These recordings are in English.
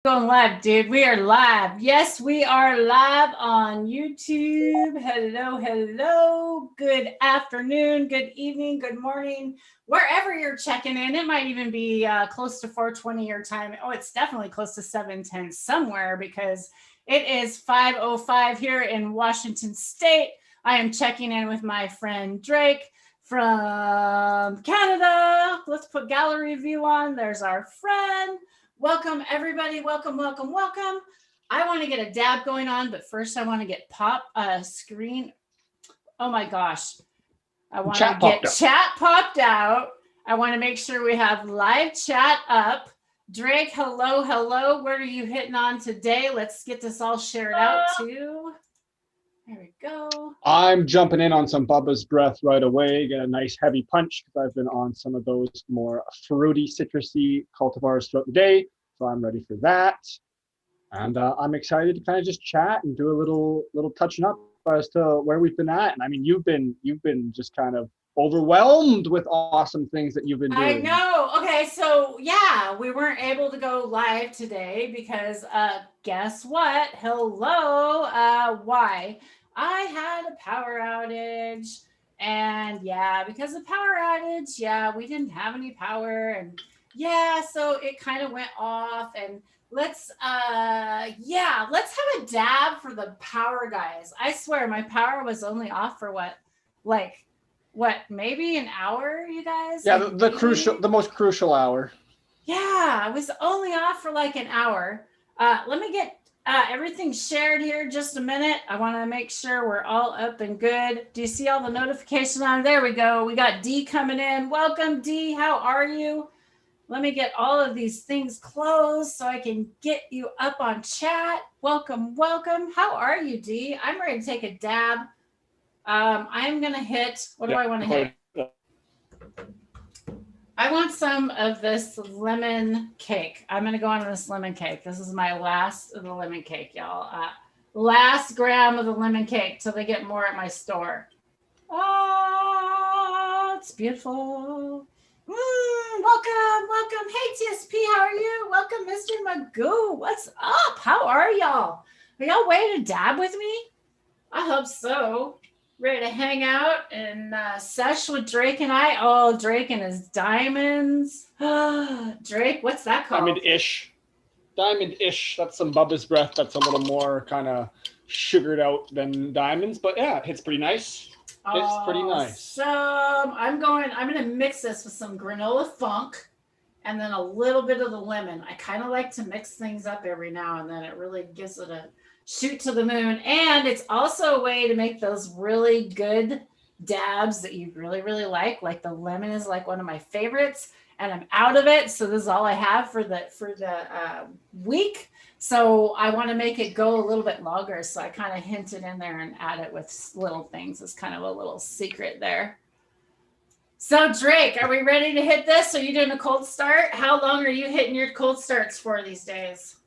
Going live, dude. We are live. Yes, we are live on YouTube. Hello, hello. Good afternoon, good evening, good morning, wherever you're checking in. It might even be close to 4:20 your time. Oh, it's definitely close to 7:10 somewhere because it is 5:05 here in Washington State. I am checking in with my friend Drake from Canada. Let's put gallery view on. There's our friend. Welcome, everybody. Welcome, welcome, welcome. I want to get a dab going on, but first I want to get pop screen. Oh my gosh. I want to get chat popped out. I want to make sure we have live chat up. Drake, hello, hello. Where are you hitting on today? Let's get this all shared out too. There we go. I'm jumping in on some Bubba's Breath right away. Get a nice heavy punch because I've been on some of those more fruity, citrusy cultivars throughout the day. So I'm ready for that. And I'm excited to kind of just chat and do a little touching up as to where we've been at. And I mean, you've been just kind of overwhelmed with awesome things that you've been doing. I know. Okay, so yeah, we weren't able to go live today because guess what? Hello. Why? I had a power outage. And yeah, because of power outage, yeah, we didn't have any power and yeah, so it kind of went off and let's have a dab for the power guys. I swear my power was only off for what, maybe an hour, you guys? Yeah, the most crucial hour. Yeah, I was only off for like an hour. Let me get everything shared here just a minute. I want to make sure we're all up and good. Do you see all the notifications on? There we go. We got D coming in. Welcome, D. How are you? Let me get all of these things closed so I can get you up on chat. Welcome, welcome. How are you, D? I'm ready to take a dab. I'm going to hit, what do I want to hit? I want some of this lemon cake. I'm going to go on this lemon cake. This is my last of the lemon cake, y'all. Last gram of the lemon cake till they get more at my store. Oh, it's beautiful. Welcome. Hey, TSP, how are you? Welcome, Mr. Magoo. What's up? How are y'all? Are y'all ready to dab with me? I hope so. Ready to hang out and sesh with Drake and I. Oh, Drake and his diamonds. Drake, what's that called? Diamond-ish. That's some Bubba's Breath. That's a little more kind of sugared out than diamonds. But yeah, it's pretty nice. It's pretty nice. So I'm going to mix this with some granola funk and then a little bit of the lemon. I kind of like to mix things up every now and then. It really gives it a shoot to the moon. And it's also a way to make those really good dabs that you really, really like. Like the lemon is like one of my favorites and I'm out of it. So this is all I have for the week. So I want to make it go a little bit longer. So I kind of hinted in there and add it with little things. It's kind of a little secret there. So Drake, are we ready to hit this? Are you doing a cold start? How long are you hitting your cold starts for these days?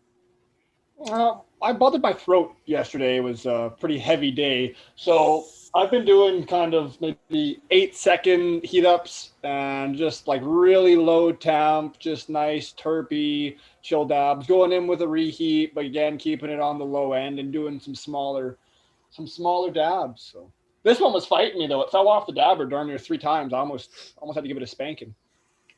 I bothered my throat yesterday. It was a pretty heavy day. So I've been doing kind of maybe 8-second heat ups and just like really low temp, just nice terpy chill dabs, going in with a reheat, but again, keeping it on the low end and doing some smaller dabs. So this one was fighting me though. It fell off the dabber darn near 3 times. I almost had to give it a spanking.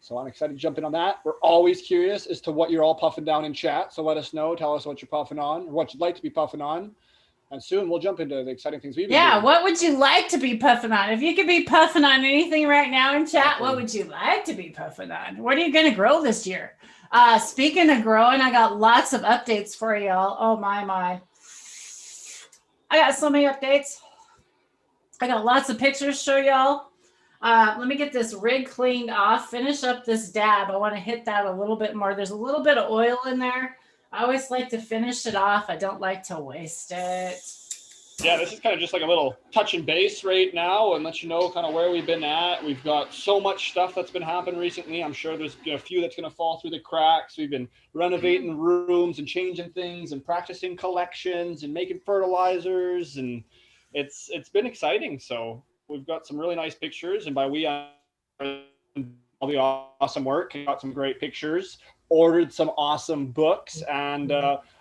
So I'm excited to jump in on that. We're always curious as to what you're all puffing down in chat. So let us know. Tell us what you're puffing on or what you'd like to be puffing on. And soon we'll jump into the exciting things we've been doing. What would you like to be puffing on? If you could be puffing on anything right now in chat, what would you like to be puffing on? What are you going to grow this year? Speaking of growing, I got lots of updates for y'all. Oh, my. I got so many updates. I got lots of pictures to show y'all. Let me get this rig cleaned off, finish up this dab. I want to hit that a little bit more. There's a little bit of oil in there. I always like to finish it off. I don't like to waste it. Yeah, this is kind of just like a little touch and base right now and let you know kind of where we've been at. We've got so much stuff that's been happening recently. I'm sure there's a few that's going to fall through the cracks. We've been renovating rooms and changing things and practicing collections and making fertilizers, and it's been exciting. So we've got some really nice pictures, and by we, all the awesome work, and got some great pictures. ordered some awesome books, and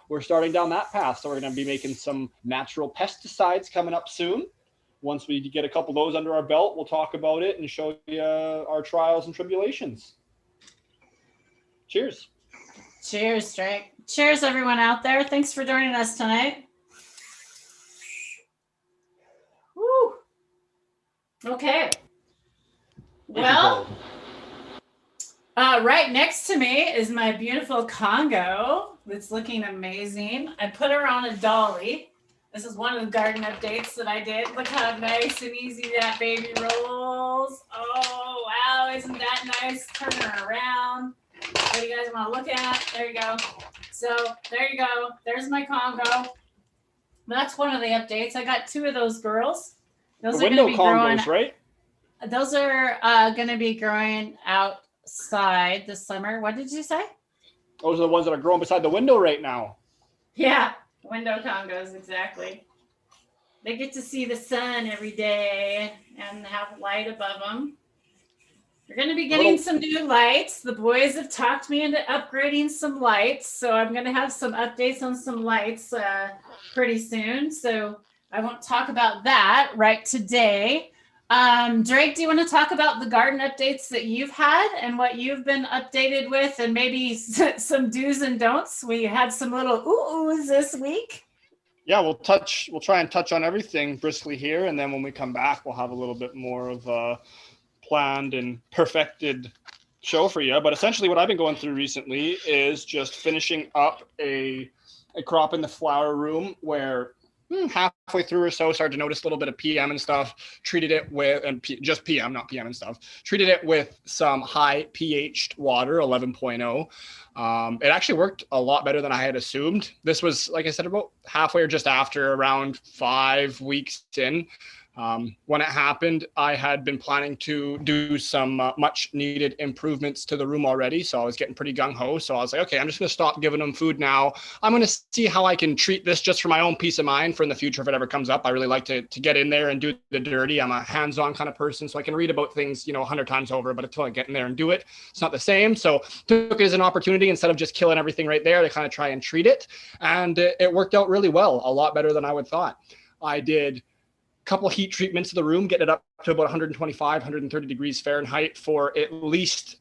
we're starting down that path. So we're going to be making some natural pesticides coming up soon. Once we get a couple of those under our belt, we'll talk about it and show you our trials and tribulations. Cheers. Cheers, Drake. Cheers, everyone out there. Thanks for joining us tonight. Woo. Okay. Well, right next to me is my beautiful Congo that's looking amazing. I put her on a dolly. This is one of the garden updates that I did. Look how nice and easy that baby rolls. Oh, wow. Isn't that nice? Turn her around. What do you guys want to look at? There you go. So there you go. There's my Congo. That's one of the updates. I got 2 of those girls. Those the are going to be Congos, growing. Right? Those are going to be growing outside this summer. What did you say? Those are the ones that are growing beside the window right now. Yeah, window Congos, exactly. They get to see the sun every day and have light above them. We're going to be getting some new lights. The boys have talked me into upgrading some lights. So I'm going to have some updates on some lights pretty soon. So I won't talk about that right today. Drake, do you want to talk about the garden updates that you've had and what you've been updated with, and maybe some do's and don'ts? We had some little ooh-oohs this week. Yeah, we'll try and touch on everything briskly here. And then when we come back, we'll have a little bit more of a planned and perfected show for you. But essentially what I've been going through recently is just finishing up a crop in the flower room where halfway through or so started to notice a little bit of PM and stuff. Treated it with, and just PM, not PM and stuff. Treated it with some high pH water, 11.0. It actually worked a lot better than I had assumed. This was, like I said, about halfway or just after, around 5 weeks in. When it happened, I had been planning to do some much needed improvements to the room already. So I was getting pretty gung-ho. So I was like, okay, I'm just going to stop giving them food now. I'm going to see how I can treat this just for my own peace of mind for in the future if it ever comes up. I really like to get in there and do the dirty. I'm a hands-on kind of person, so I can read about things, 100 times over, but until I get in there and do it, it's not the same. So took it as an opportunity instead of just killing everything right there to kind of try and treat it. And it worked out really well, a lot better than I would thought. I did couple heat treatments of the room, getting it up to about 125, 130 degrees Fahrenheit for at least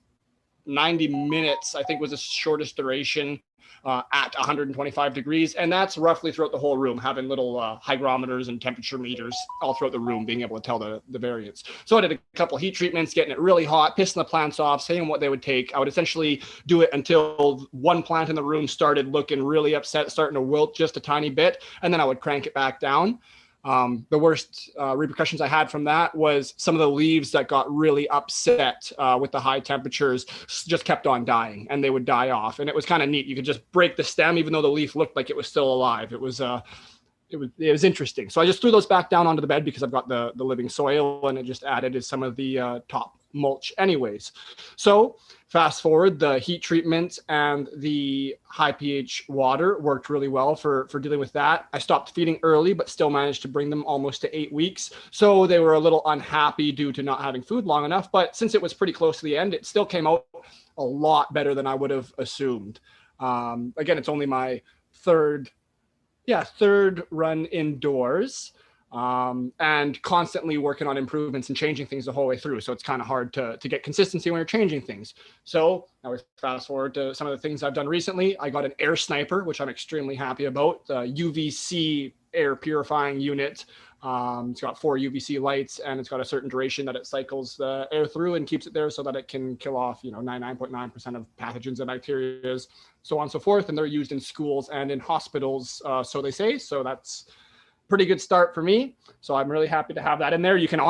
90 minutes, I think was the shortest duration at 125 degrees. And that's roughly throughout the whole room, having little hygrometers and temperature meters all throughout the room, being able to tell the variance. So I did a couple heat treatments, getting it really hot, pissing the plants off, seeing what they would take. I would essentially do it until one plant in the room started looking really upset, starting to wilt just a tiny bit, and then I would crank it back down. The worst repercussions I had from that was some of the leaves that got really upset with the high temperatures just kept on dying, and they would die off. And it was kind of neat. You could just break the stem, even though the leaf looked like it was still alive. It was interesting. So I just threw those back down onto the bed because I've got the living soil, and it just added some of the top mulch anyways. So fast forward, the heat treatment and the high pH water worked really well for dealing with that. I stopped feeding early, but still managed to bring them almost to 8 weeks. So they were a little unhappy due to not having food long enough. But since it was pretty close to the end, it still came out a lot better than I would have assumed. Again, it's only my third run indoors. And constantly working on improvements and changing things the whole way through. So it's kind of hard to get consistency when you're changing things. So now we fast forward to some of the things I've done recently. I got an air sniper, which I'm extremely happy about. The UVC air purifying unit. It's got 4 UVC lights, and it's got a certain duration that it cycles the air through and keeps it there so that it can kill off, 99.9% of pathogens and bacteria, so on and so forth. And they're used in schools and in hospitals, so they say. So that's pretty good start for me. So I'm really happy to have that in there. You can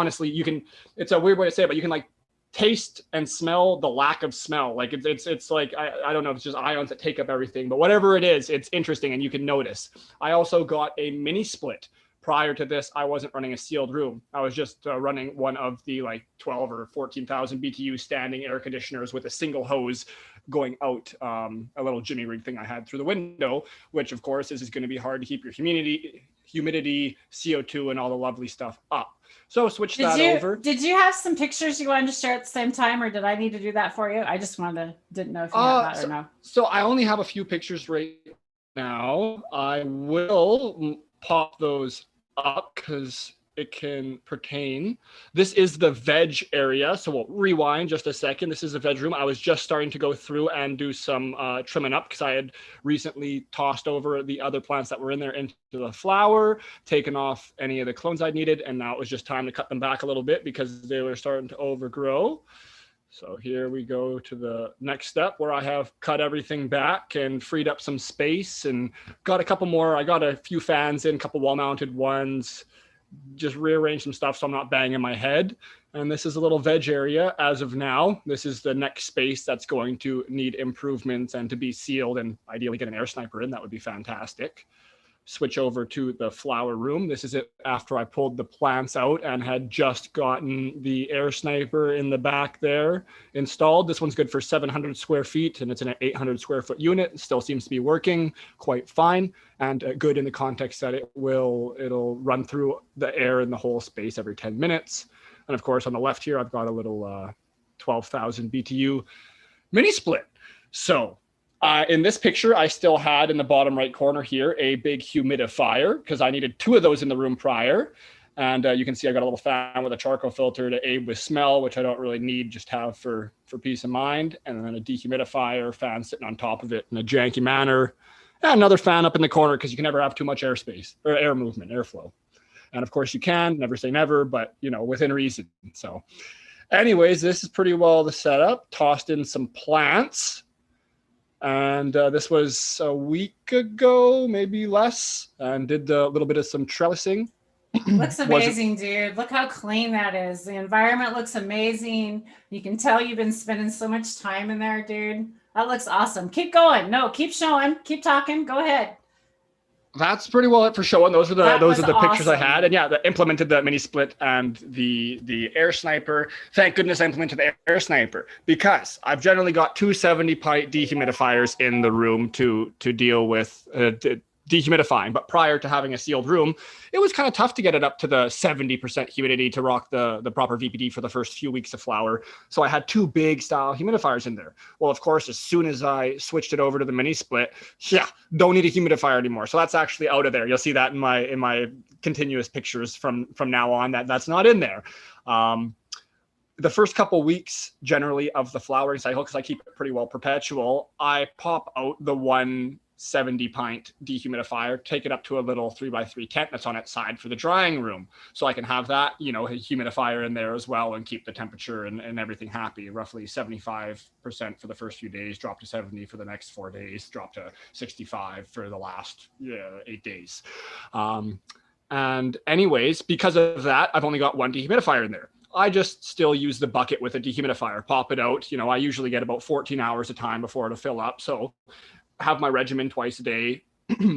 it's a weird way to say it, but you can like taste and smell the lack of smell. Like it's like, I don't know if it's just ions that take up everything, but whatever it is, it's interesting and you can notice. I also got a mini split. Prior to this, I wasn't running a sealed room. I was just running one of the like 12 or 14,000 BTU standing air conditioners with a single hose going out, a little jimmy rig thing I had through the window, which of course is going to be hard to keep your humidity humidity, CO2, and all the lovely stuff up. So switch that you over. did you have some pictures you wanted to share at the same time, or did I need to do that for you? I just didn't know if you had that or no. So I only have a few pictures right now. I will pop those up because it can pertain. This is the veg area. So we'll rewind just a second. This is the veg room. I was just starting to go through and do some trimming up because I had recently tossed over the other plants that were in there into the flower, taken off any of the clones I needed. And now it was just time to cut them back a little bit because they were starting to overgrow. So here we go to the next step where I have cut everything back and freed up some space and got a couple more. I got a few fans in, a couple wall mounted ones, just rearrange some stuff so I'm not banging my head. And this is a little veg area as of now. This is the next space that's going to need improvements and to be sealed, and ideally get an air sniper in. That would be fantastic. Switch over to the flower room. This is it after I pulled the plants out and had just gotten the air sniper in the back there installed. This one's good for 700 square feet and it's an 800 square foot unit. It still seems to be working quite fine and good in the context that it'll run through the air in the whole space every 10 minutes. And of course, on the left here, I've got a little 12,000 BTU mini split. So in this picture, I still had in the bottom right corner here a big humidifier because I needed 2 of those in the room prior. And you can see I got a little fan with a charcoal filter to aid with smell, which I don't really need, just have for peace of mind. And then a dehumidifier fan sitting on top of it in a janky manner. And another fan up in the corner because you can never have too much airspace or air movement, airflow. And of course you can, never say never, but within reason. So anyways, this is pretty well the setup. Tossed in some plants. And this was a week ago, maybe less, and did a little bit of some trellising. Looks amazing, dude. Look how clean that is. The environment looks amazing. You can tell you've been spending so much time in there, dude. That looks awesome. Keep going. No, keep showing. Keep talking. Go ahead. That's pretty well it for showing. Those are the awesome. Pictures I had, and yeah, implemented the mini split and the air sniper. Thank goodness I implemented the air sniper because I've generally got 270 pint dehumidifiers in the room to deal with dehumidifying. But prior to having a sealed room, it was kind of tough to get it up to the 70% humidity to rock the proper VPD for the first few weeks of flower. So I had 2 big style humidifiers in there. Well, of course, as soon as I switched it over to the mini split, don't need a humidifier anymore. So that's actually out of there. You'll see that in my continuous pictures from now on. That's not in there. The first couple weeks generally of the flowering cycle, because I keep it pretty well perpetual, I pop out the 170 pint dehumidifier, take it up to a little 3x3 tent that's on its side for the drying room. So I can have that, a humidifier in there as well and keep the temperature and everything happy. Roughly 75% for the first few days, drop to 70 for the next 4 days, drop to 65 for the last 8 days. And anyways, because of that, I've only got 1 dehumidifier in there. I just still use the bucket with a dehumidifier, pop it out. I usually get about 14 hours of time before it'll fill up. So have my regimen twice a day,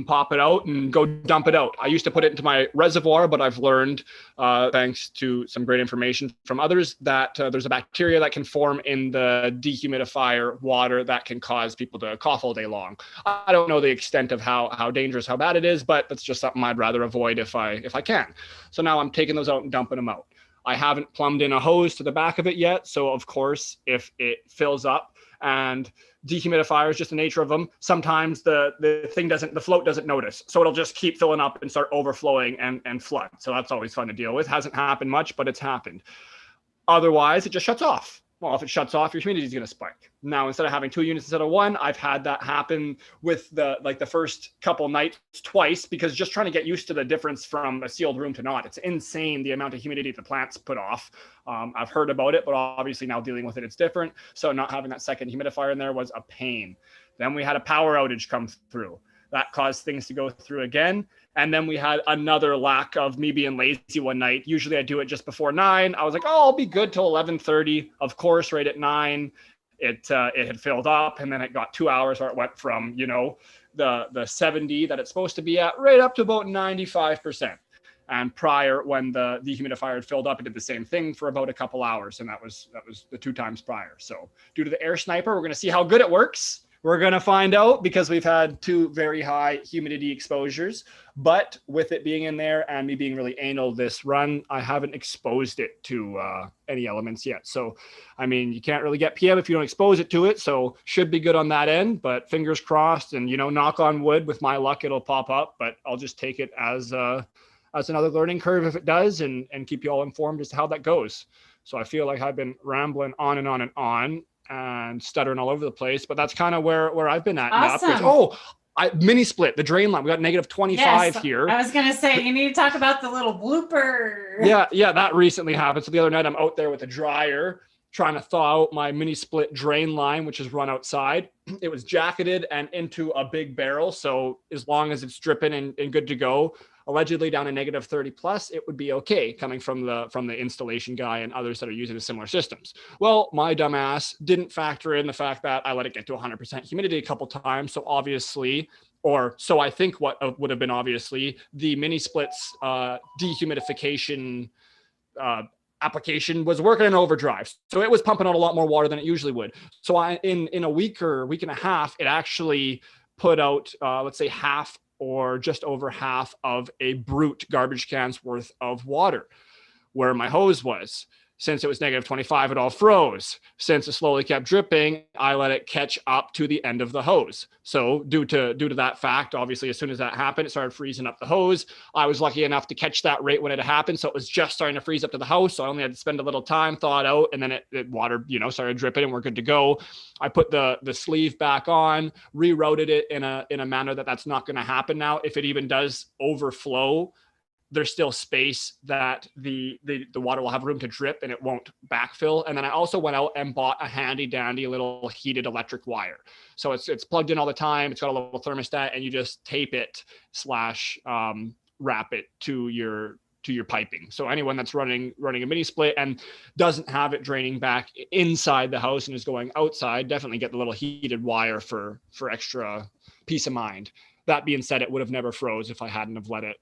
pop it out and go dump it out. I used to put it into my reservoir, but I've learned, thanks to some great information from others, that there's a bacteria that can form in the dehumidifier water that can cause people to cough all day long. I don't know the extent of how dangerous, how bad it is, but that's just something I'd rather avoid if I can. So now I'm taking those out and dumping them out. I haven't plumbed in a hose to the back of it yet. So of course, if it fills up, and dehumidifier is just the nature of them, sometimes the float doesn't notice. So it'll just keep filling up and start overflowing and flood. So that's always fun to deal with. Hasn't happened much, but it's happened. Otherwise, it just shuts off. Well, if it shuts off, your humidity is going to spike. Now, instead of having 2 units instead of 1, I've had that happen with the first couple nights twice, because just trying to get used to the difference from a sealed room to not. It's insane the amount of humidity the plants put off. I've heard about it, but obviously now dealing with it, it's different. So not having that second humidifier in there was a pain. Then we had a power outage come through. That caused things to go through again. And then we had another lack of me being lazy one night. Usually I do it just before 9. I was like, I'll be good till 11:30. Of course, right at 9, it had filled up. And then it got 2 hours where it went from, the 70 that it's supposed to be at right up to about 95%. And prior, when the dehumidifier had filled up, it did the same thing for about a couple hours. And that was the 2 times prior. So due to the air sniper, we're going to see how good it works. We're going to find out because we've had 2 very high humidity exposures. But with it being in there and me being really anal this run, I haven't exposed it to any elements yet. So, I mean, you can't really get PM if you don't expose it to it. So should be good on that end, but fingers crossed and, you know, knock on wood, with my luck, it'll pop up, but I'll just take it as another learning curve if it does, and keep you all informed as to how that goes. So I feel like I've been rambling on and on and on and stuttering all over the place, but that's kind of where I've been at. Awesome. Mini split the drain line. We got negative 25 here. I was gonna say you need to talk about the little blooper. Yeah, that recently happened. So the other night I'm out there with a dryer trying to thaw out my mini split drain line, which is run outside. It was jacketed and into a big barrel. So as long as it's dripping and good to go, allegedly down to negative 30 plus, it would be okay, coming from the installation guy and others that are using similar systems. Well, my dumbass didn't factor in the fact that I let it get to 100% humidity a couple times. So obviously, or so I think what would have been obviously, the mini splits dehumidification application was working in overdrive. So it was pumping out a lot more water than it usually would. So in a week and a half, it actually put out, let's say half or just over half of a brute garbage can's worth of water where my hose was. Since it was negative 25, it all froze. Since it slowly kept dripping, I let it catch up to the end of the hose. So due to that fact, obviously, as soon as that happened, it started freezing up the hose. I was lucky enough to catch that right when it happened. So it was just starting to freeze up to the house. So I only had to spend a little time, thaw it out, and then it water, started dripping and we're good to go. I put the sleeve back on, rerouted it in a manner that's not going to happen now. If it even does overflow, there's still space that the water will have room to drip and it won't backfill. And then I also went out and bought a handy dandy little heated electric wire. So it's plugged in all the time. It's got a little thermostat and you just tape it / wrap it to your piping. So anyone that's running a mini split and doesn't have it draining back inside the house and is going outside, definitely get the little heated wire for extra peace of mind. That being said, it would have never froze if I hadn't have let it,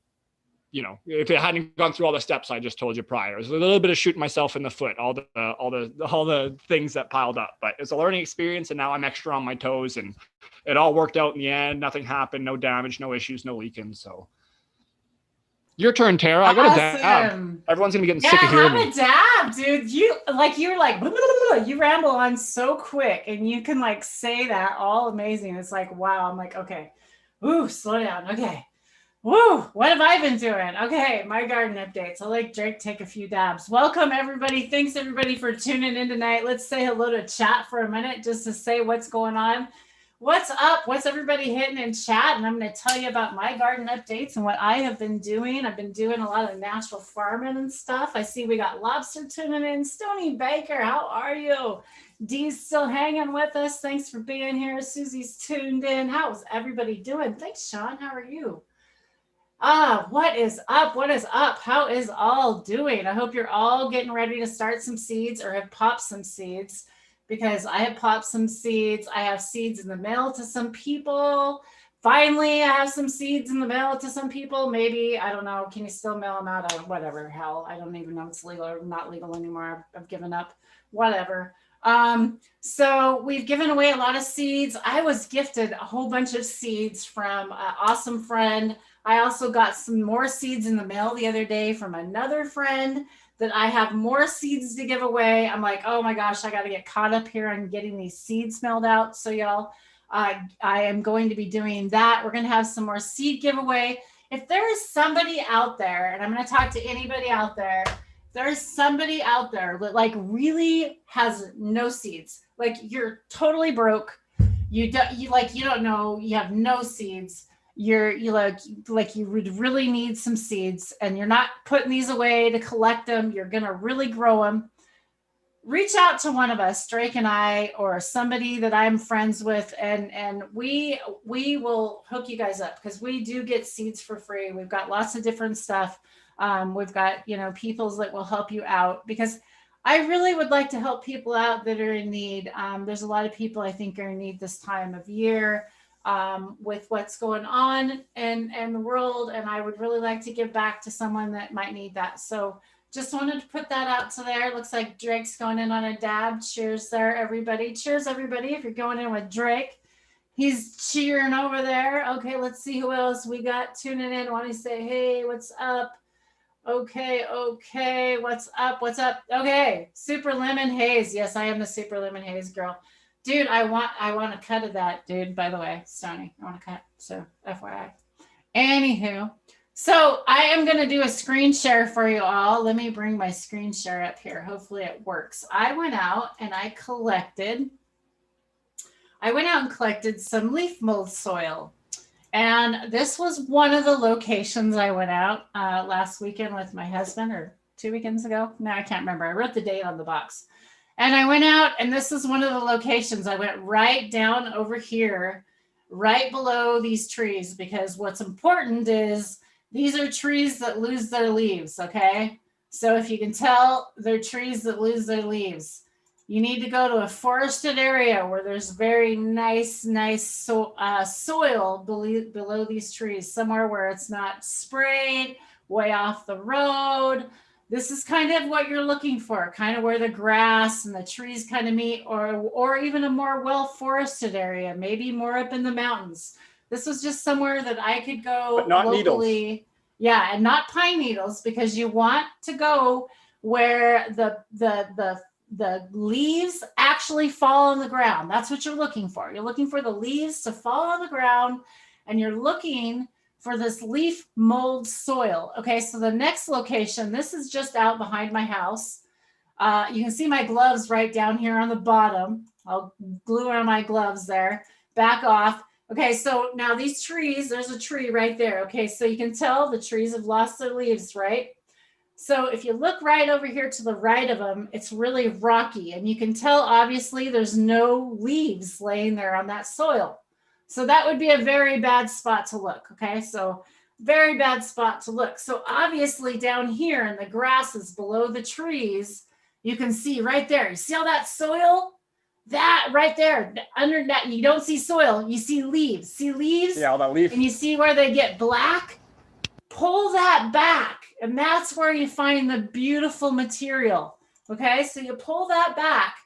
if it hadn't gone through all the steps I just told you prior. It was a little bit of shooting myself in the foot, all the things that piled up, but it's a learning experience. And now I'm extra on my toes and it all worked out in the end. Nothing happened, no damage, no issues, no leaking. So your turn, Tara. I got a dab. Everyone's gonna be getting sick of hearing me. I'm a dab, dude. You're like, blah, blah, blah. You ramble on so quick and you can like say that all amazing. It's like, wow. I'm like, okay, ooh, slow down. Okay. Woo, what have I been doing? Okay, my garden updates. I'll let Drake take a few dabs. Welcome, everybody. Thanks, everybody, for tuning in tonight. Let's say hello to chat for a minute just to say what's going on. What's up? What's everybody hitting in chat? And I'm going to tell you about my garden updates and what I have been doing. I've been doing a lot of natural farming and stuff. I see we got Lobster tuning in. Stony Baker, how are you? Dee's still hanging with us. Thanks for being here. Susie's tuned in. How's everybody doing? Thanks, Sean. How are you? What is up? What is up? How is all doing? I hope you're all getting ready to start some seeds or have popped some seeds, because I have popped some seeds. I have seeds in the mail to some people. Finally, I have some seeds in the mail to some people. Maybe, I don't know. Can you still mail them out? Whatever. Hell, I don't even know if it's legal or not legal anymore. I've given up. Whatever. So we've given away a lot of seeds. I was gifted a whole bunch of seeds from an awesome friend. I also got some more seeds in the mail the other day from another friend that I have more seeds to give away. I'm like, oh my gosh, I got to get caught up here on getting these seeds mailed out. So y'all, I am going to be doing that. We're going to have some more seed giveaway. If there is somebody out there, and I'm going to talk to anybody out there, there's somebody out there that like really has no seeds, like you're totally broke. You don't know, you have no seeds. You would really need some seeds and you're not putting these away to collect them. You're going to really grow them. Reach out to one of us, Drake and I, or somebody that I'm friends with, and we will hook you guys up, because we do get seeds for free. We've got lots of different stuff. We've got, peoples that will help you out, because I really would like to help people out that are in need. There's a lot of people I think are in need this time of year. With what's going on in the world, and I would really like to give back to someone that might need that. So just wanted to put that out to there. Looks like Drake's going in on a dab. Cheers there, everybody. Cheers, everybody, if you're going in with Drake. He's cheering over there. Okay, let's see who else we got tuning in. Want to say, hey, what's up? Okay, okay, what's up? What's up? Okay, Super Lemon Haze. Yes, I am the Super Lemon Haze girl. Dude, I want a cut of that, dude, by the way, Stony. I want to cut. So FYI. Anywho, so I am going to do a screen share for you all. Let me bring my screen share up here. Hopefully it works. I went out and collected some leaf mold soil. And this was one of the locations I went out last weekend with my husband, or 2 weekends ago. No, I can't remember. I wrote the date on the box. And I went out, and this is one of the locations. I went right down over here, right below these trees, because what's important is these are trees that lose their leaves, okay? So if you can tell, they're trees that lose their leaves. You need to go to a forested area where there's very nice soil below these trees, somewhere where it's not sprayed, way off the road. This is kind of what you're looking for, kind of where the grass and the trees kind of meet, or even a more well-forested area, maybe more up in the mountains. This was just somewhere that I could go But not locally. needles. Yeah, and not pine needles, because you want to go where the leaves actually fall on the ground. That's what you're looking for. You're looking for the leaves to fall on the ground, and you're looking for this leaf mold soil. Okay, so the next location, this is just out behind my house. You can see my gloves right down here on the bottom. I'll glue on my gloves there. Back off. Okay, so now these trees, there's a tree right there. Okay, so you can tell the trees have lost their leaves, right? So if you look right over here to the right of them, it's really rocky, and you can tell obviously there's no leaves laying there on that soil. So that would be a very bad spot to look. Okay, so very bad spot to look. So obviously down here in the grasses below the trees, you can see right there. You see all that soil? That right there, under that, you don't see soil, you see leaves. See leaves? Yeah, all that leaf. And you see where they get black? Pull that back, and that's where you find the beautiful material. Okay, so you pull that back,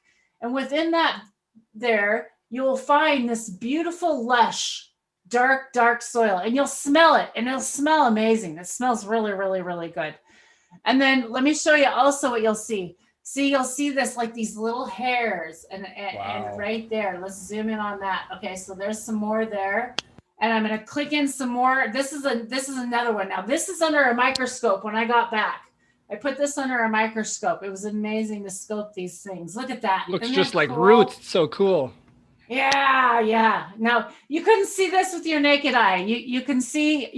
and within that there, you will find this beautiful, lush, dark soil, and you'll smell it, and it'll smell amazing. It smells really, really, really good. And then let me show you also what you'll see. See, you'll see this, like these little hairs, and right there. Let's zoom in on that. Okay, so there's some more there. And I'm going to click in some more. This is another one. Now, this is under a microscope when I got back. I put this under a microscope. It was amazing to scope these things. Look at that. Looks just like roots. It's so cool. Yeah. Now, you couldn't see this with your naked eye. You can see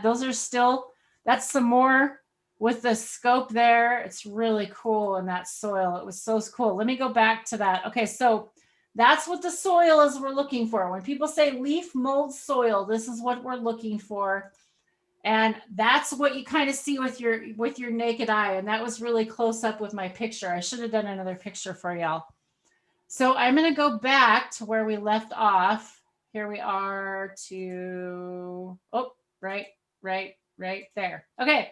those are still, that's some more with the scope there. It's really cool in that soil. It was so cool. Let me go back to that. Okay, so that's what the soil is we're looking for. When people say leaf mold soil, this is what we're looking for. And that's what you kind of see with your naked eye. And that was really close up with my picture. I should have done another picture for y'all. So I'm going to go back to where we left off. Here we are to, right there. Okay.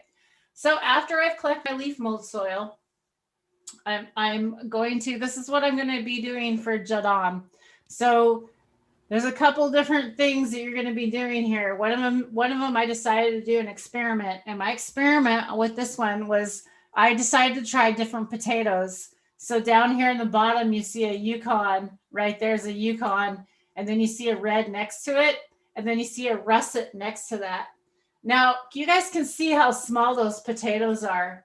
So after I've collected my leaf mold soil, I'm going to, this is what I'm going to be doing for Jadam. So there's a couple different things that you're going to be doing here. One of them, I decided to do an experiment. And my experiment with this one was I decided to try different potatoes. So down here in the bottom, you see a Yukon. Right there's a Yukon. And then you see a red next to it. And then you see a russet next to that. Now, you guys can see how small those potatoes are.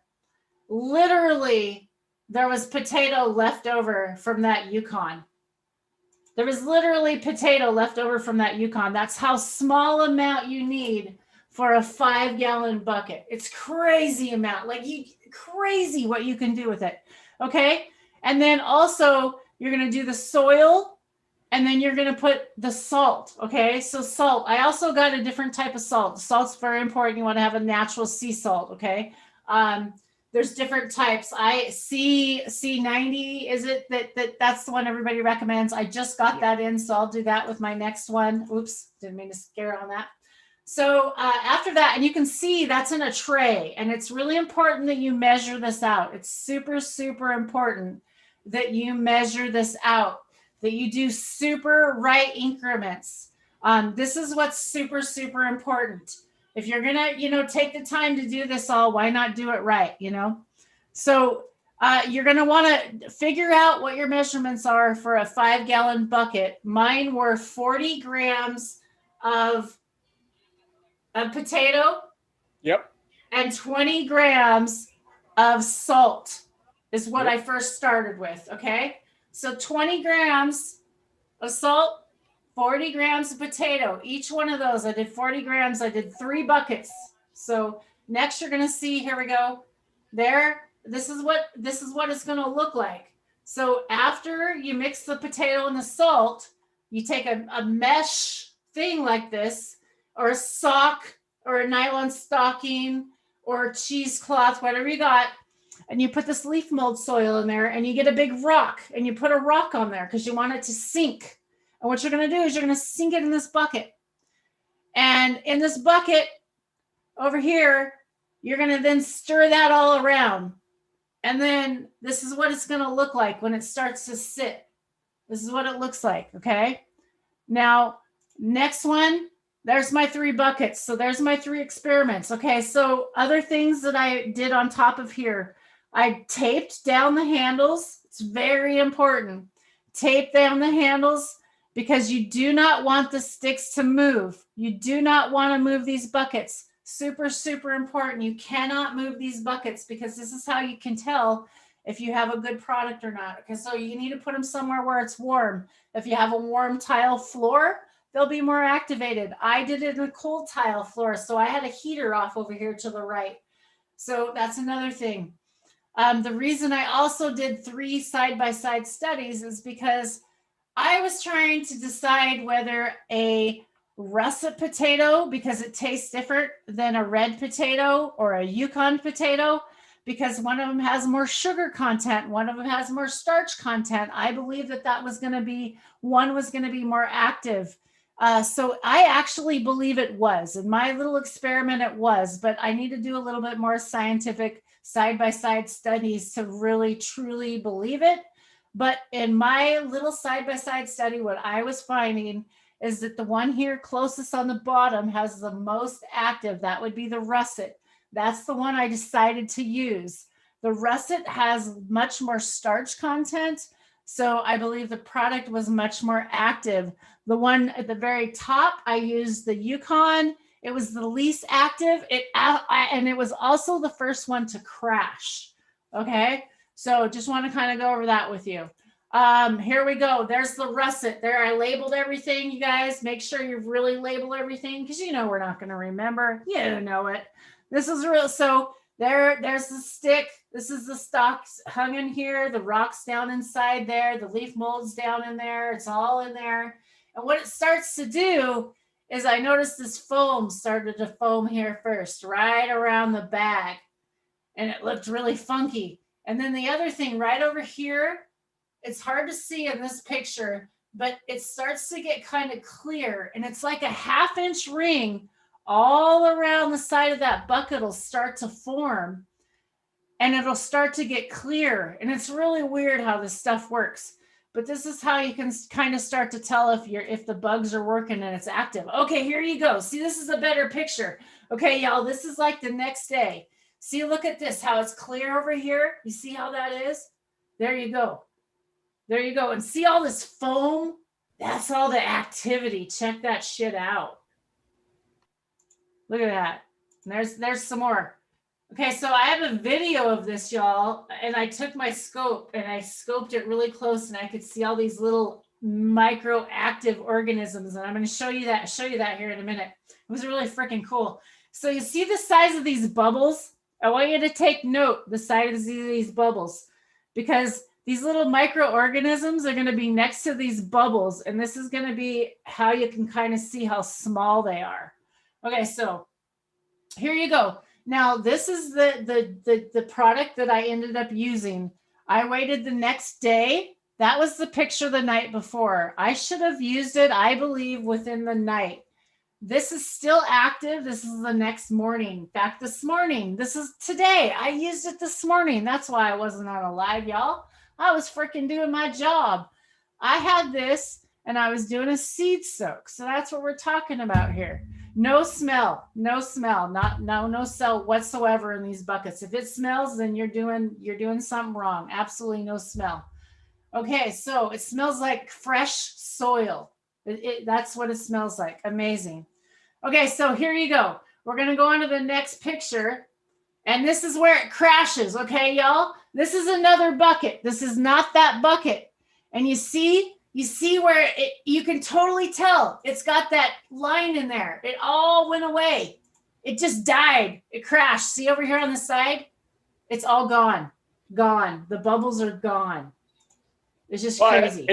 Literally, there was potato left over from that Yukon. There was literally potato left over from that Yukon. That's how small amount you need for a 5-gallon bucket. It's crazy amount, crazy what you can do with it. Okay. And then also you're going to do the soil, and then you're going to put the salt. Okay. So salt, I also got a different type of salt. Salt's very important. You want to have a natural sea salt. Okay. There's different types. C90, is it that's the one everybody recommends? I just got that in, so I'll do that with my next one. Oops, didn't mean to scare on that. So after that, and you can see that's in a tray, and it's really important that you measure this out. It's super, super important that you measure this out. that you do super right increments. This is what's super, super important. If you're going to, take the time to do this all, why not do it right, So you're going to want to figure out what your measurements are for a 5-gallon bucket. Mine were 40 grams of a potato. Yep. And 20 grams of salt is what I first started with. Okay. So 20 grams of salt, 40 grams of potato. Each one of those, I did 40 grams. I did 3 buckets. So next you're going to see, here we go. There, this is what it's going to look like. So after you mix the potato and the salt, you take a mesh thing like this, or a sock, or a nylon stocking, or cheesecloth, whatever you got, and you put this leaf mold soil in there, and you get a big rock, and you put a rock on there because you want it to sink. And what you're going to do is you're going to sink it in this bucket. And in this bucket over here, you're going to then stir that all around. And then this is what it's going to look like when it starts to sit. This is what it looks like, okay? Now, next one, there's my 3 buckets. So there's my 3 experiments. Okay, so other things that I did on top of here, I taped down the handles. It's very important. Tape down the handles because you do not want the sticks to move. You do not want to move these buckets. Super, super important. You cannot move these buckets because this is how you can tell if you have a good product or not. Okay, so you need to put them somewhere where it's warm. If you have a warm tile floor, they'll be more activated. I did it in a cold tile floor, so I had a heater off over here to the right. So that's another thing. The reason I also did 3 side-by-side studies is because I was trying to decide whether a russet potato, because it tastes different than a red potato or a Yukon potato, because one of them has more sugar content, one of them has more starch content. I believe that was going to be, one was going to be more active. So I actually believe it was. In my little experiment, it was, but I need to do a little bit more scientific side-by-side studies to really, truly believe it. But in my little side-by-side study, what I was finding is that the one here closest on the bottom has the most active. That would be the russet. That's the one I decided to use. The russet has much more starch content, so I believe the product was much more active. The one at the very top, I used the Yukon. It was the least active, and it was also the first one to crash. Okay, so just want to kind of go over that with you. Here we go. There's the russet. There, I labeled everything, you guys. Make sure you really label everything because we're not going to remember. You know it. This is real. So there's the stick. This is the stalks hung in here. The rocks down inside there. The leaf molds down in there. It's all in there. And what it starts to do is I noticed this foam started to foam here first, right around the bag. And it looked really funky. And then the other thing right over here, it's hard to see in this picture, but it starts to get kind of clear. And it's like a 1/2-inch ring all around the side of that bucket will start to form. And it'll start to get clear. And it's really weird how this stuff works. But this is how you can kind of start to tell if the bugs are working and it's active. Okay, here you go. See, this is a better picture. Okay, y'all, this is like the next day. See, look at this, how it's clear over here. You see how that is? There you go. There you go. And see all this foam? That's all the activity. Check that shit out. Look at that. And there's some more. Okay, so I have a video of this, y'all, and I took my scope and I scoped it really close, and I could see all these little microactive organisms, and I'm going to show you that here in a minute. It was really freaking cool. So you see the size of these bubbles? I want you to take note the size of these bubbles, because these little microorganisms are going to be next to these bubbles, and this is going to be how you can kind of see how small they are. Okay, so here you go. Now, this is the product that I ended up using. I waited the next day. That was the picture the night before. I should have used it, I believe, within the night. This is still active. This is the next morning. In fact, this morning, this is today. I used it this morning. That's why I wasn't on a live, y'all. I was freaking doing my job. I had this and I was doing a seed soak. So that's what we're talking about here. No smell, no smell, no smell whatsoever in these buckets. If it smells, then you're doing something wrong. Absolutely no smell. Okay, so it smells like fresh soil. That's what it smells like. Amazing. Okay, so here you go. We're going to go on to the next picture. And this is where it crashes. Okay, y'all? This is another bucket. This is not that bucket. And you see where you can totally tell it's got that line in there. It all went away. It just died. It crashed. See over here on the side? It's all gone. Gone. The bubbles are gone. It's just crazy.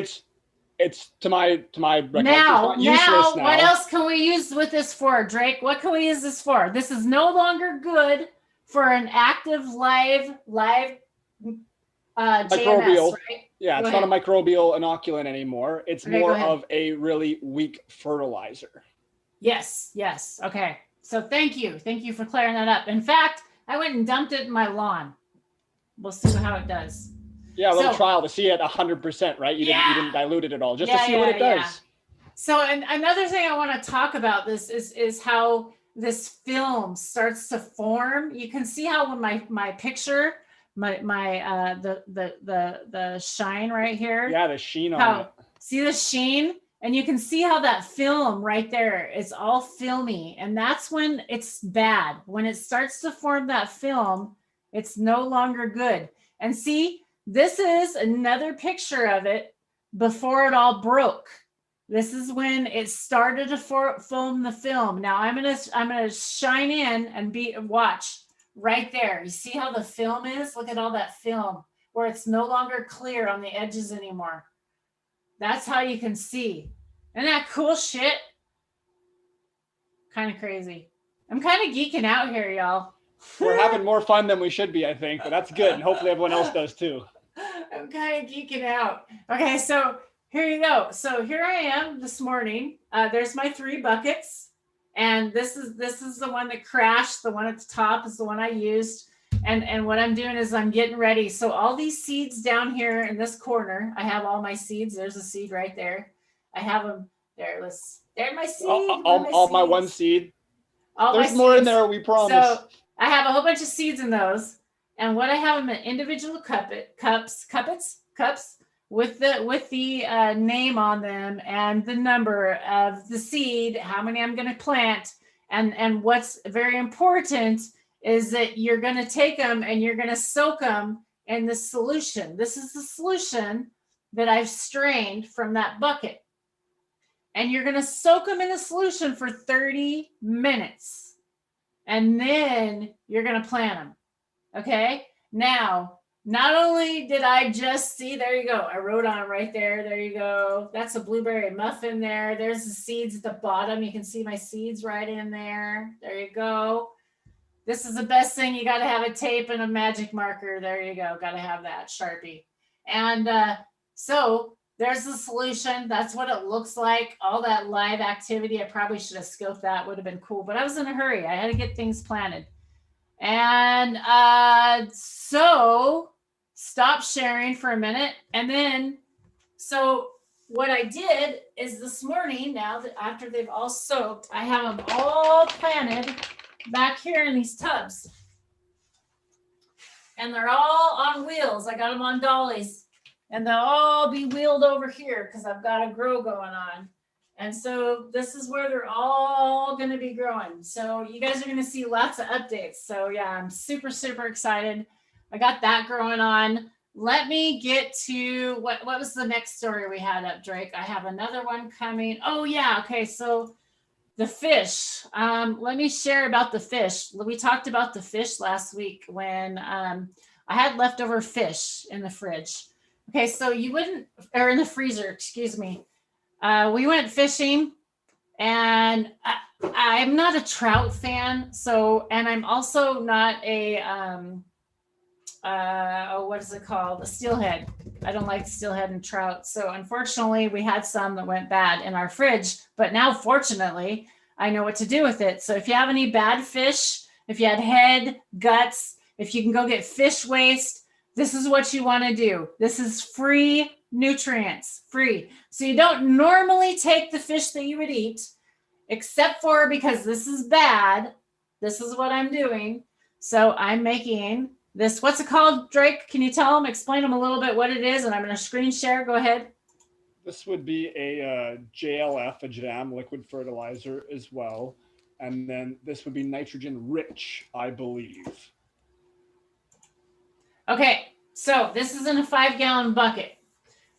It's to my now, what else can we use with this for, Drake? What can we use this for? This is no longer good for an active live microbial, JMS, right? Yeah, it's not a microbial inoculant anymore. It's more of a really weak fertilizer. Yes. Okay. So thank you for clearing that up. In fact, I went and dumped it in my lawn. We'll see how it does. Yeah, a little trial to see it 100%, right? You didn't dilute it at all, just to see what it does. Yeah. So, and another thing I want to talk about this is how this film starts to form. You can see how when my picture, the shine right here. Yeah, the sheen on it. See the sheen? And you can see how that film right there is all filmy. And that's when it's bad. When it starts to form that film, it's no longer good. And see, this is another picture of it before it all broke. This is when it started to foam the film. Now I'm gonna shine in and watch right there. You see how the film is? Look at all that film where it's no longer clear on the edges anymore. That's how you can see. Isn't that cool shit? Kind of crazy. I'm kind of geeking out here, y'all. We're having more fun than we should be, I think, but that's good. And hopefully everyone else does too. I'm kind of geeking out. Okay, so here you go. So here I am this morning. There's my 3 buckets. And this is the one that crashed. The one at the top is the one I used. And what I'm doing is I'm getting ready. So all these seeds down here in this corner, I have all my seeds. There's a seed right there. I have them there. There's my seed. All my one seed. There's more seeds. In there, we promise. So I have a whole bunch of seeds in those. And what I have them in individual cups with the name on them and the number of the seed, how many I'm going to plant. And what's very important is that you're going to take them and you're going to soak them in the solution. This is the solution that I've strained from that bucket. And you're going to soak them in the solution for 30 minutes. And then you're going to plant them. Okay. Now, not only did I just see, there you go. I wrote on it right there. There you go. That's a blueberry muffin there. There's the seeds at the bottom. You can see my seeds right in there. There you go. This is the best thing. You got to have a tape and a magic marker. There you go. Got to have that Sharpie. And so there's the solution. That's what it looks like. All that live activity. I probably should have scoped that. Would have been cool. But I was in a hurry. I had to get things planted. And so stop sharing for a minute. And then, so what I did is this morning, now that after they've all soaked, I have them all planted back here in these tubs. And they're all on wheels. I got them on dollies. And they'll all be wheeled over here because I've got a grow going on. And so this is where they're all going to be growing. So you guys are going to see lots of updates. So yeah, I'm super, super excited. I got that growing on. Let me get to what was the next story we had up, Drake? I have another one coming. Oh yeah. Okay. So the fish, let me share about the fish. We talked about the fish last week when I had leftover fish in the fridge. Okay. So or in the freezer, excuse me. We went fishing and I'm not a trout fan. So, and I'm also not a, what is it called? A steelhead. I don't like steelhead and trout. So unfortunately we had some that went bad in our fridge, but now fortunately I know what to do with it. So if you have any bad fish, if you had head, guts, if you can go get fish waste, this is what you want to do. This is free nutrients free. So you don't normally take the fish that you would eat, except for because this is bad. This is what I'm doing. So I'm making this. What's it called, Drake? Can you tell them, explain them a little bit what it is? And I'm going to screen share. Go ahead. This would be a JLF, a Jadam liquid fertilizer as well. And then this would be nitrogen rich, I believe. Okay, so this is in a 5-gallon bucket.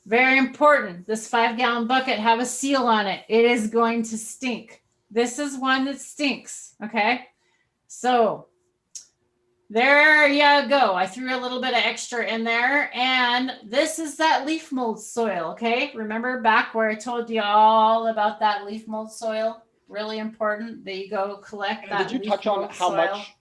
Very important. This 5-gallon bucket have a seal on it. It is going to stink. This is one that stinks. Okay, so there you go. I threw a little bit of extra in there. And this is that leaf mold soil. Okay, remember back where I told you all about that leaf mold soil? Really important that you go collect And that. did you touch on how much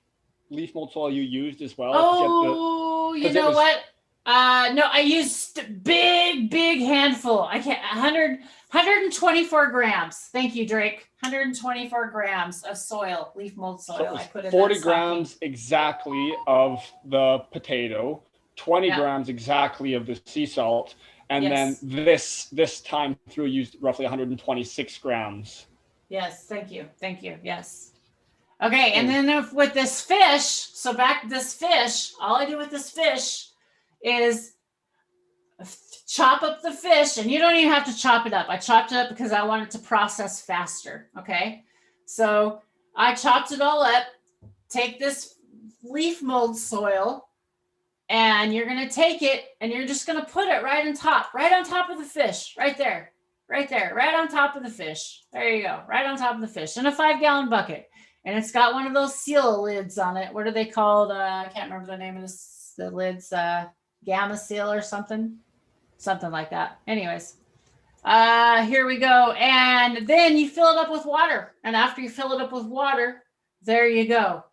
leaf mold soil you used as well? Oh, you know what? No, I used big handful. I can't 124 grams. Thank you, Drake. 124 grams of soil, leaf mold soil. So I put in 40 grams exactly of the potato, 20 grams exactly of the sea salt, and then this time through used roughly 126 grams. Yes, thank you. Yes. Okay, and then with this fish, so back this fish, all I do with this fish is chop up the fish, and you don't even have to chop it up. I chopped it up because I want it to process faster, okay? So I chopped it all up, take this leaf mold soil, and you're gonna take it and you're just gonna put it right on top of the fish, right there, right on top of the fish. There you go, right on top of the fish in a 5-gallon bucket. And it's got one of those seal lids on it. What are they called? I can't remember the name of the lids, Gamma Seal or something like that. Anyways, here we go. And then you fill it up with water. And after you fill it up with water, there you go.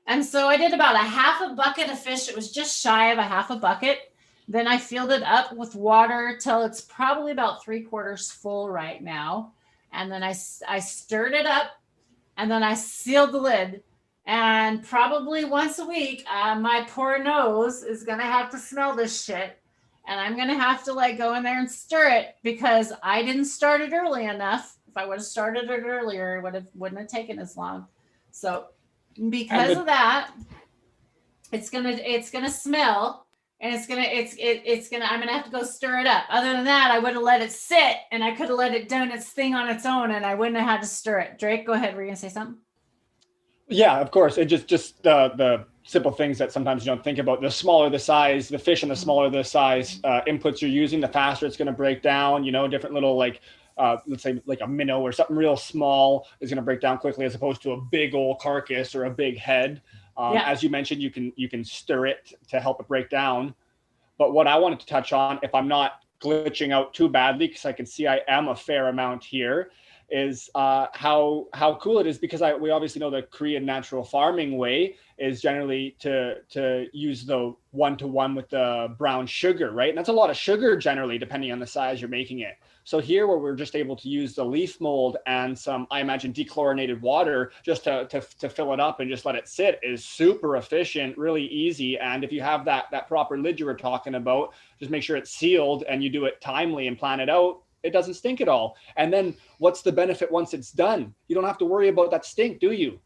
And so I did about a half a bucket of fish. It was just shy of a half a bucket. Then I filled it up with water till it's probably about 3/4 full right now. And then I stirred it up, and then I sealed the lid. And probably once a week, my poor nose is going to have to smell this shit. And I'm going to have to go in there and stir it because I didn't start it early enough. If I would have started it earlier, it wouldn't have taken as long. So because of that, it's gonna smell, and I'm gonna have to go stir it up. Other than that, I would have let it sit, and I could have let it do its thing on its own, and I wouldn't have had to stir it. Drake, go ahead. Were you gonna say something? Yeah, of course. It just the simple things that sometimes you don't think about. The smaller the size, the fish, and the smaller the size inputs you're using, the faster it's going to break down. Different little let's say like a minnow or something real small is going to break down quickly as opposed to a big old carcass or a big head. As you mentioned, you can stir it to help it break down. But what I wanted to touch on, if I'm not glitching out too badly, because I can see I am a fair amount here, is how cool it is, because we obviously know the Korean natural farming way is generally to use the 1-to-1 with the brown sugar, right? And that's a lot of sugar generally, depending on the size you're making it. So here, where we're just able to use the leaf mold and some, I imagine, dechlorinated water just to fill it up and just let it sit, is super efficient, really easy. And if you have that proper lid you were talking about, just make sure it's sealed and you do it timely and plan it out, it doesn't stink at all. And then what's the benefit once it's done? You don't have to worry about that stink, do you?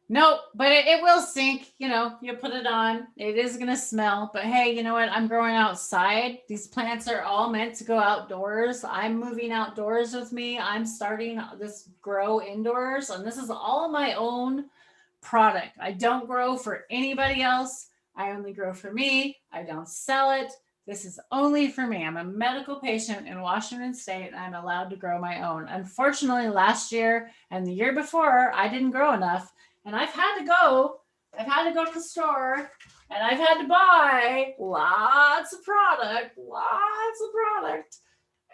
No, but it will stink. You put it on, it is going to smell. But hey, you know what? I'm growing outside. These plants are all meant to go outdoors. I'm moving outdoors with me. I'm starting this grow indoors, and this is all my own product. I don't grow for anybody else. I only grow for me. I don't sell it. This is only for me. I'm a medical patient in Washington State, and I'm allowed to grow my own. Unfortunately, last year and the year before, I didn't grow enough, and I've had to go to the store, and I've had to buy lots of product,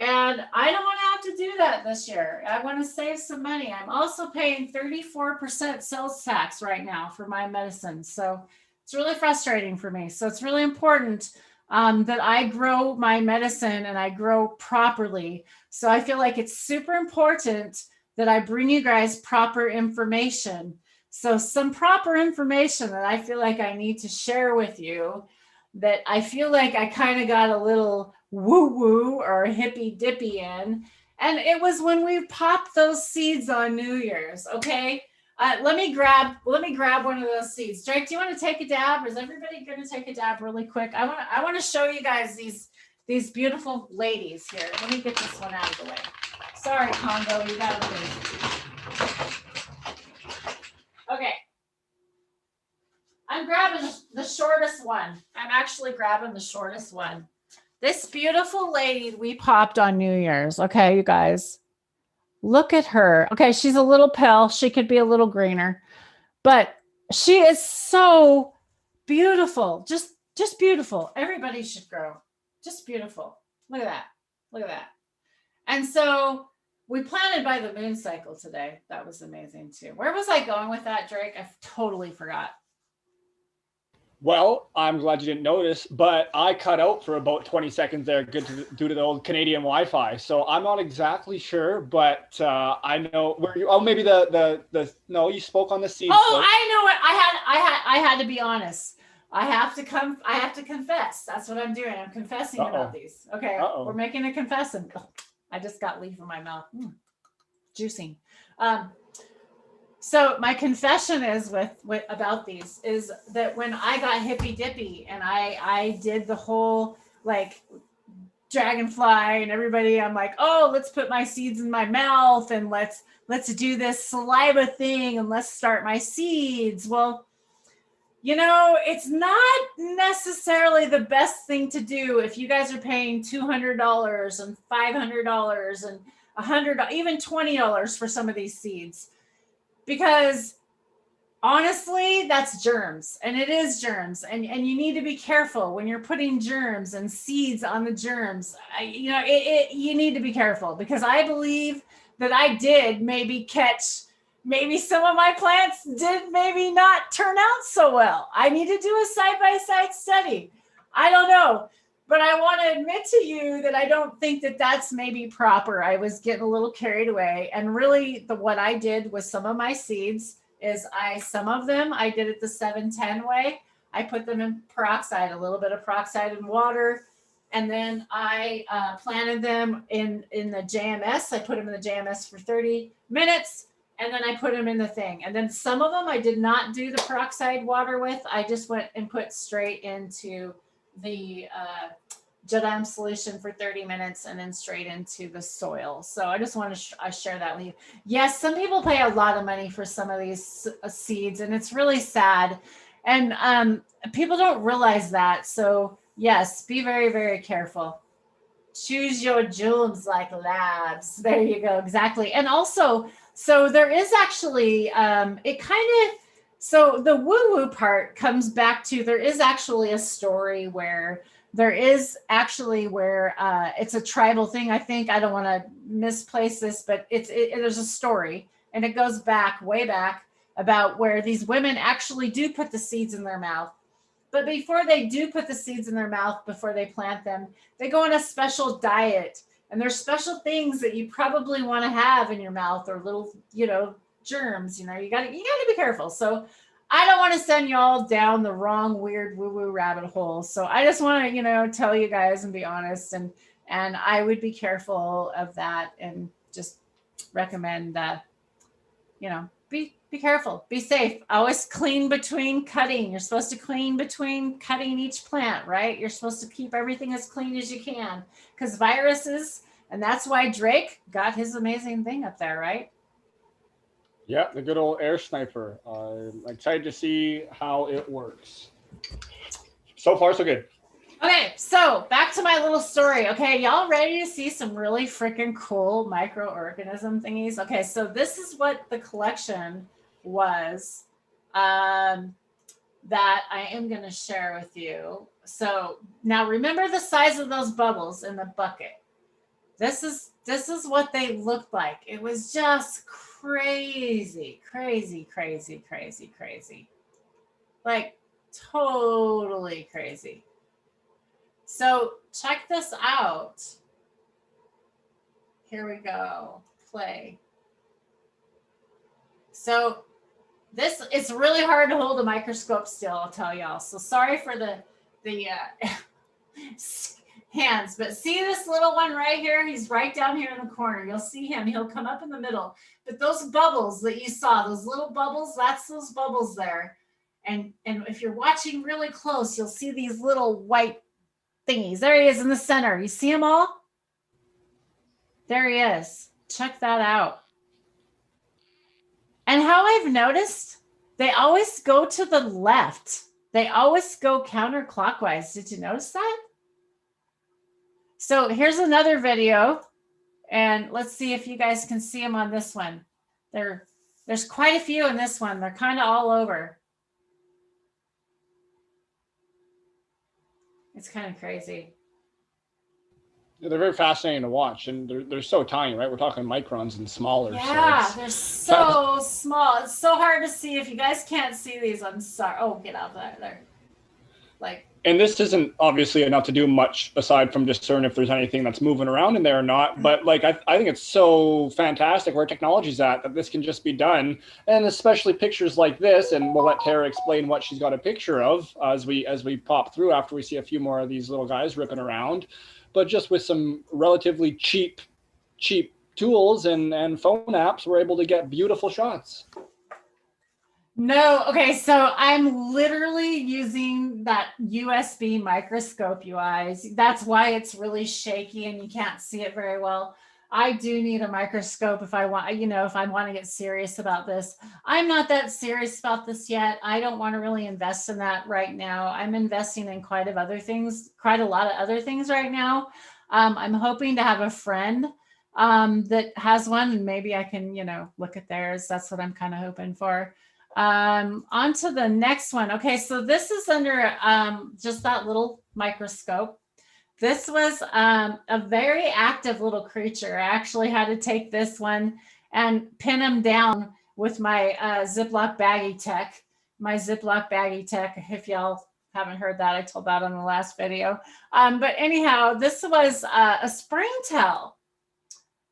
and I don't want to have to do that this year. I want to save some money. I'm also paying 34% sales tax right now for my medicine, so it's really frustrating for me. So it's really important that I grow my medicine and I grow properly. So I feel like it's super important that I bring you guys proper information. So some proper information that I feel like I need to share with you that I feel like I kind of got a little woo woo or hippy dippy in. And it was when we popped those seeds on New Year's. Okay. Let me grab one of those seeds. Drake, do you want to take a dab? Or is everybody going to take a dab really quick? I want to show you guys these beautiful ladies here. Let me get this one out of the way. Sorry, Congo, you got to move. Okay. I'm grabbing the shortest one. I'm actually grabbing the shortest one. This beautiful lady we popped on New Year's. Okay, you guys. Look at her. Okay, she's a little pale. She could be a little greener, but she is so beautiful. Just beautiful. Everybody should grow. Just beautiful. Look at that. Look at that. And so we planted by the moon cycle today. That was amazing too. Where was I going with that, Drake? I totally forgot. Well, I'm glad you didn't notice, but I cut out for about 20 seconds there due to the old Canadian Wi-Fi. So I'm not exactly sure, but I know where you. Oh, maybe the no, you spoke on the seed. Oh, so. I know what I had to be honest. I have to confess. That's what I'm doing. I'm confessing about these. Okay, we're making a confession. Oh, I just got leaf in my mouth. Juicing. So my confession is with about these is that when I got hippy dippy and I did the whole like dragonfly and everybody, I'm like, oh, let's put my seeds in my mouth and let's do this saliva thing and let's start my seeds. Well, you know, it's not necessarily the best thing to do if you guys are paying $200 and $500 and $100, even $20 for some of these seeds. Because honestly, that's germs, and it is germs, and you need to be careful when you're putting germs and seeds on the germs. You need to be careful because I believe that I did maybe some of my plants did maybe not turn out so well. I need to do a side-by-side study. I don't know. But I want to admit to you that I don't think that that's maybe proper. I was getting a little carried away. And really, what I did with some of my seeds is some of them I did it the 7-10 way. I put them in peroxide, a little bit of peroxide and water. And then I planted them in the JMS. I put them in the JMS for 30 minutes. And then I put them in the thing. And then some of them I did not do the peroxide water with. I just went and put straight into the Jadam solution for 30 minutes and then straight into the soil. So I just want to share that with you. Yes, some people pay a lot of money for some of these seeds, and it's really sad. And people don't realize that. So yes, be very, very careful. Choose your jewels like labs. There you go. Exactly. And also, so there is actually, it kind of, so the woo-woo part comes back to, there is actually a story where it's a tribal thing. I think, I don't want to misplace this, but there's a story and it goes way back about where these women actually do put the seeds in their mouth. But before they do put the seeds in their mouth, before they plant them, they go on a special diet. And there's special things that you probably want to have in your mouth, or little, germs. You gotta be careful. So I don't want to send y'all down the wrong weird woo-woo rabbit hole. So I just want to, tell you guys and be honest, and I would be careful of that and just recommend that, be careful, be safe. Always clean between cutting. You're supposed to clean between cutting each plant, right? You're supposed to keep everything as clean as you can because viruses, and that's why Drake got his amazing thing up there, right? Yeah, the good old air sniper. I'm excited to see how it works. So far, so good. Okay, so back to my little story. Okay, y'all ready to see some really freaking cool microorganism thingies? Okay, so this is what the collection was that I am going to share with you. So now remember the size of those bubbles in the bucket. This is what they looked like. It was just crazy. Like totally crazy. So check this out. Here we go. Play. So it's really hard to hold a microscope still, I'll tell y'all. So sorry for the the hands. But see this little one right here? He's right down here in the corner. You'll see him. He'll come up in the middle. But those bubbles that you saw, those little bubbles, that's those bubbles there. And if you're watching really close, you'll see these little white thingies. There he is in the center. You see them all? There he is. Check that out. And how I've noticed, they always go to the left. They always go counterclockwise. Did you notice that? So here's another video. And let's see if you guys can see them on this one. There's quite a few in this one. They're kind of all over. It's kind of crazy. Yeah, they're very fascinating to watch, and they're so tiny, right? We're talking microns and smaller. Yeah, so they're so small. It's so hard to see. If you guys can't see these, I'm sorry. Oh, get out of there. Like. And this isn't obviously enough to do much aside from discern if there's anything that's moving around in there or not. But like, I think it's so fantastic where technology's at that this can just be done. And especially pictures like this, and we'll let Tara explain what she's got a picture of as we pop through after we see a few more of these little guys ripping around. But just with some relatively cheap tools and phone apps, we're able to get beautiful shots. No, okay, so I'm literally using that USB microscope, you guys. That's why it's really shaky and you can't see it very well. I do need a microscope if I want, if I want to get serious about this. I'm not that serious about this yet. I don't want to really invest in that right now. I'm investing in quite a lot of other things right now. I'm hoping to have a friend that has one, and maybe I can, look at theirs. That's what I'm kind of hoping for. On to the next one. Okay, so this is under just that little microscope. This was a very active little creature. I actually had to take this one and pin him down with my Ziploc baggie tech. If y'all haven't heard that, I told that on the last video. But anyhow, this was a springtail.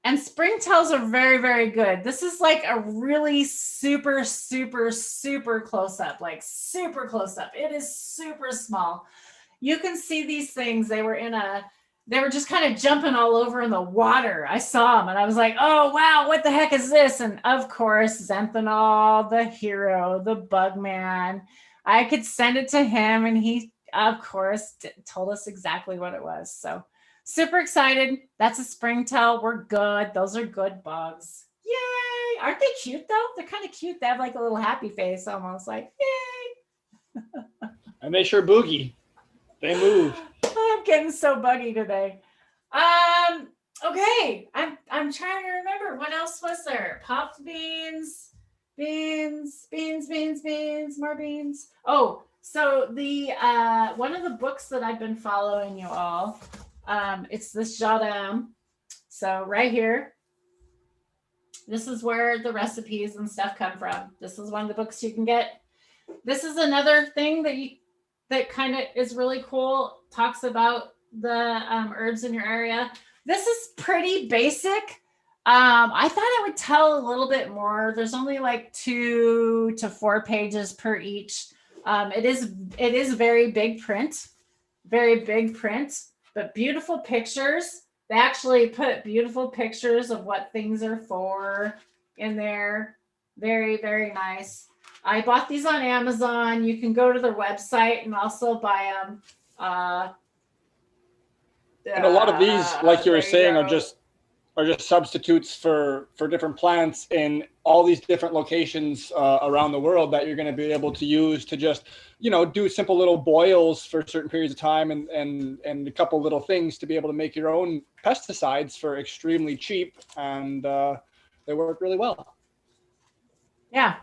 And springtails are very, very good. This is like a really super, super, super close up, like super close up. It is super small. You can see these things. They were just kind of jumping all over in the water. I saw them and I was like, oh, wow, what the heck is this? And of course, Xanthanol, the hero, the bug man. I could send it to him and he, of course, told us exactly what it was. So super excited. That's a springtail. We're good. Those are good bugs. Yay. Aren't they cute though? They're kind of cute. They have like a little happy face almost, like, yay. And they sure boogie. They move. I'm getting so buggy today. Okay. I'm trying to remember. What else was there? Popped beans, more beans. Oh, so the one of the books that I've been following you all, it's this Jadam. So right here, this is where the recipes and stuff come from. This is one of the books you can get. This is another thing that kind of is really cool. Talks about the herbs in your area. This is pretty basic. I thought I would tell a little bit more. There's only like 2 to 4 pages per each. It is very big print, but beautiful pictures. They actually put beautiful pictures of what things are for in there. Very, very nice. I bought these on Amazon. You can go to their website and also buy them. And a lot of these, like you were saying, are just substitutes for different plants in all these different locations around the world that you're going to be able to use to just, do simple little boils for certain periods of time and a couple little things to be able to make your own pesticides for extremely cheap. And they work really well. Yeah.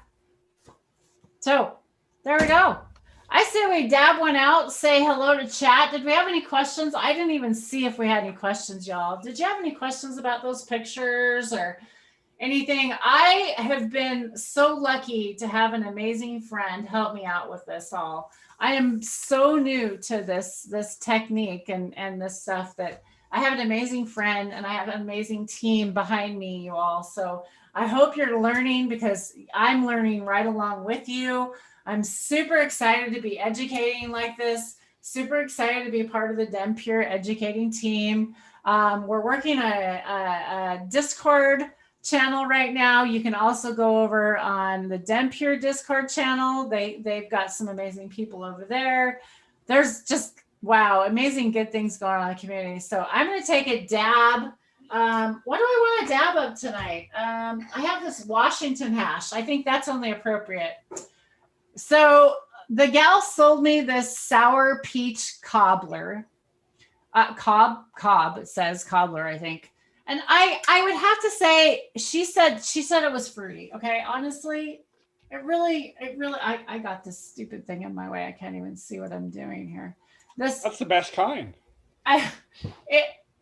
So there we go. I say we dab one out, say hello to chat. Did we have any questions? I didn't even see if we had any questions, y'all. Did you have any questions about those pictures or anything? I have been so lucky to have an amazing friend help me out with this all. I am so new to this technique and this stuff that I have an amazing friend and I have an amazing team behind me, you all. So I hope you're learning because I'm learning right along with you. I'm super excited to be educating like this. Super excited to be part of the Dem Pure educating team. We're working a Discord channel right now. You can also go over on the Dem Pure Discord channel. They've got some amazing people over there. There's just, wow, amazing good things going on in the community. So I'm going to take a dab. What do I want to dab up tonight? I have this Washington hash. I think that's only appropriate. So the gal sold me this sour peach cobbler. Cobb, it says cobbler, I think. And I would have to say, she said it was fruity. Okay. Honestly, I got this stupid thing in my way. I can't even see what I'm doing here. That's the best kind.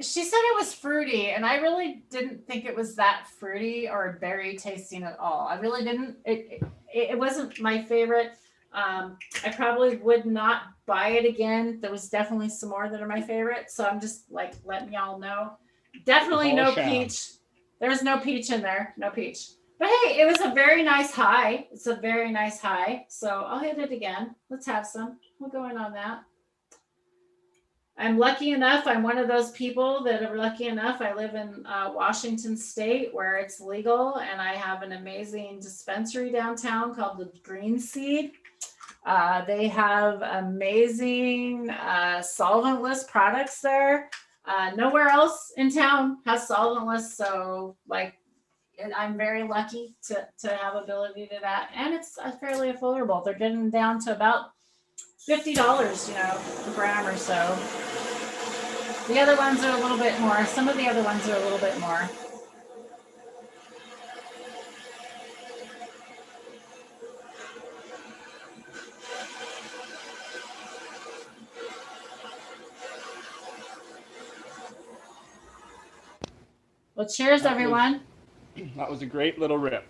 She said it was fruity, and I really didn't think it was that fruity or berry tasting at all. I really didn't. It wasn't my favorite. I probably would not buy it again. There was definitely some more that are my favorite. So I'm just like letting y'all know. Definitely no peach. There's no peach in there. No peach. But hey, it was a very nice high. It's a very nice high. So I'll hit it again. Let's have some. We'll go in on that. I'm lucky enough. I'm one of those people that are lucky enough. I live in Washington State where it's legal, and I have an amazing dispensary downtown called the Green Seed. They have amazing solventless products there. Nowhere else in town has solventless, so like I'm very lucky to have ability to that, and it's fairly affordable. They're getting down to about $50, a gram or so. The other ones are a little bit more. Some of the other ones are a little bit more. Well, cheers, everyone. That was a great little rip.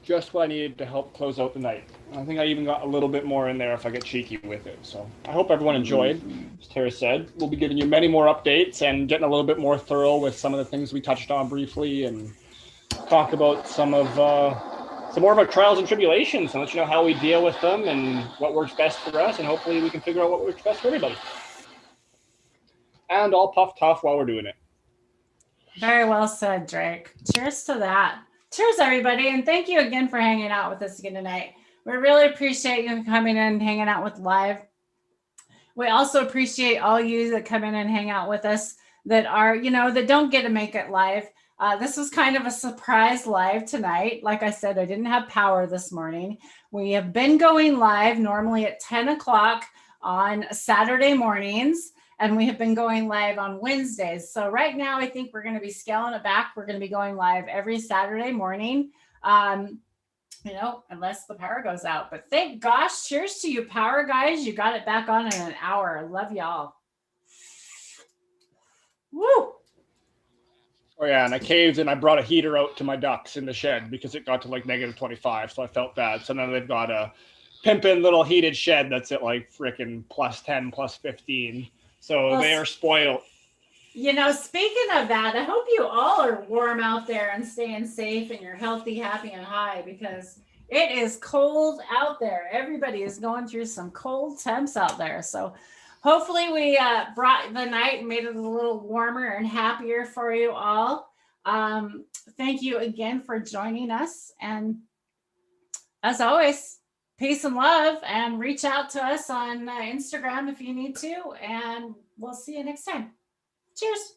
Just what I needed to help close out the night. I think I even got a little bit more in there if I get cheeky with it. So I hope everyone enjoyed. As Tara said, we'll be giving you many more updates and getting a little bit more thorough with some of the things we touched on briefly, and talk about some more of our trials and tribulations, and let you know how we deal with them and what works best for us, and hopefully we can figure out what works best for everybody. And all puff tough while we're doing it. Very well said, Drake. Cheers to that. Cheers, everybody. And thank you again for hanging out with us again tonight. We really appreciate you coming in and hanging out with live. We also appreciate all you that come in and hang out with us that are, that don't get to make it live. This was kind of a surprise live tonight. Like I said, I didn't have power this morning. We have been going live normally at 10 o'clock on Saturday mornings, and we have been going live on Wednesdays. So right now, I think we're going to be scaling it back. We're going to be going live every Saturday morning, unless the power goes out. But thank gosh, cheers to you power guys. You got it back on in an hour. Love y'all. Woo! Oh yeah, and I caved and I brought a heater out to my ducks in the shed because it got to like -25, so I felt bad. So now they've got a pimpin' little heated shed that's at like frickin' +10, +15. So they are spoiled. Speaking of that, I hope you all are warm out there and staying safe, and you're healthy, happy, and high, because it is cold out there. Everybody is going through some cold temps out there. So hopefully we brought the night and made it a little warmer and happier for you all. Thank you again for joining us. And as always, peace and love, and reach out to us on Instagram if you need to. And we'll see you next time. Cheers.